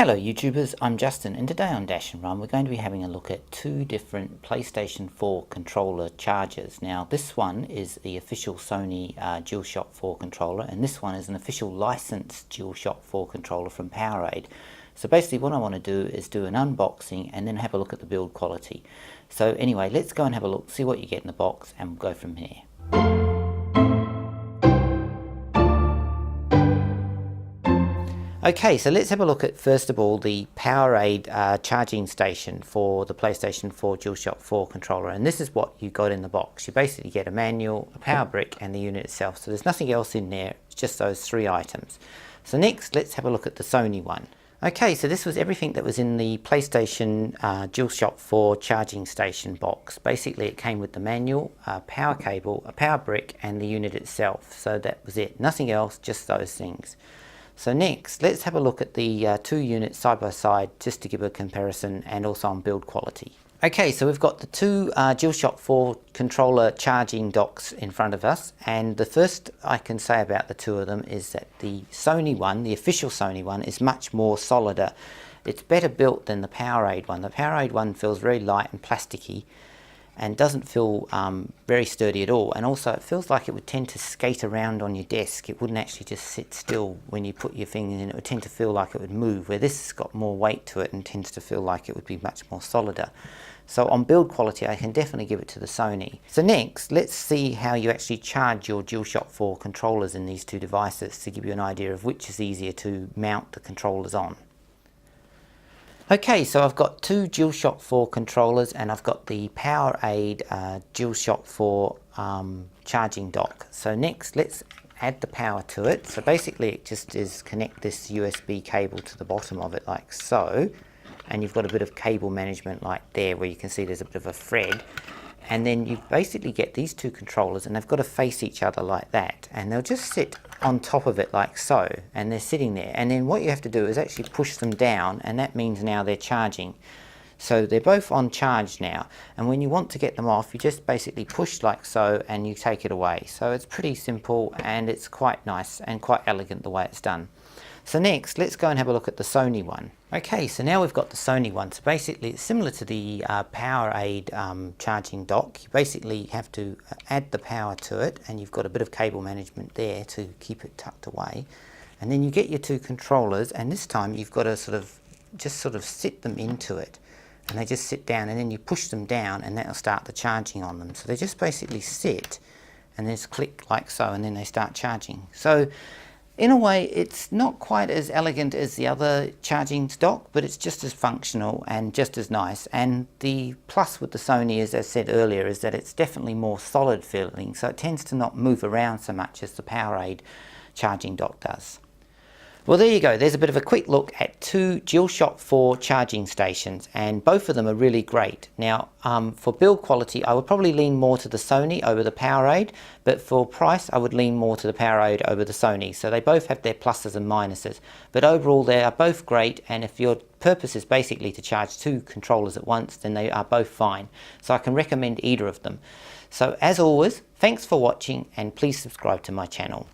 Hello YouTubers, I'm Justin, and today on Dash and Run we're going to be having a look at two different PlayStation 4 controller chargers. Now this one is the official Sony Dualshock 4 controller, and this one is an official licensed Dualshock 4 controller from Powerade. So basically what I want to do is do an unboxing and then have a look at the build quality. So anyway, let's go and have a look, see what you get in the box, and we'll go from here. Okay, so let's have a look at, first of all, the Powerade charging station for the PlayStation 4 Dualshock 4 controller, and this is what you got in the box. You basically get a manual, a power brick, and the unit itself, so there's nothing else in there, it's just those three items. So next, let's have a look at the Sony one. Okay, so this was everything that was in the PlayStation Dualshock 4 charging station box. Basically, it came with the manual, a power cable, a power brick, and the unit itself, so that was it. Nothing else, just those things. So next, let's have a look at the two units side by side just to give a comparison and also on build quality. Okay, so we've got the two Dualshock 4 controller charging docks in front of us, and the first I can say about the two of them is that the Sony one, the official Sony one, is much more solider. It's better built than the Powerade one. The Powerade one feels very light and plasticky and doesn't feel very sturdy at all, and also it feels like it would tend to skate around on your desk. It wouldn't actually just sit still when you put your fingers in. It would tend to feel like it would move, where this has got more weight to it and tends to feel like it would be much more solider. So on build quality, I can definitely give it to the Sony. So next, let's see how you actually charge your Dualshock 4 controllers in these two devices to give you an idea of which is easier to mount the controllers on. Okay, so I've got two Dualshock 4 controllers, and I've got the Powerade Dualshock 4 charging dock. So next, let's add the power to it. So basically it just is connect this USB cable to the bottom of it like so, and you've got a bit of cable management like there where you can see there's a bit of a thread. And then you basically get these two controllers, and they've got to face each other like that, and they'll just sit on top of it like so, and they're sitting there. And then what you have to do is actually push them down, and that means now they're charging. So they're both on charge now, and when you want to get them off, you just basically push like so and you take it away. So it's pretty simple, and it's quite nice and quite elegant the way it's done. So next, let's go and have a look at the Sony one. Okay, so now we've got the Sony one. So basically it's similar to the Powerade charging dock. You basically have to add the power to it, and you've got a bit of cable management there to keep it tucked away. And then you get your two controllers, and this time you've got to just sit them into it. And they just sit down, and then you push them down, and that'll start the charging on them. So they just basically sit and then just click like so, and then they start charging. So in a way, it's not quite as elegant as the other charging dock, but it's just as functional and just as nice. And the plus with the Sony, as I said earlier, is that it's definitely more solid feeling, so it tends to not move around so much as the Powerade charging dock does. Well, there you go. There's a bit of a quick look at two Dualshock 4 charging stations, and both of them are really great. Now, for build quality, I would probably lean more to the Sony over the Powerade, but for price, I would lean more to the Powerade over the Sony. So they both have their pluses and minuses, but overall, they are both great, and if your purpose is basically to charge two controllers at once, then they are both fine. So I can recommend either of them. So as always, thanks for watching, and please subscribe to my channel.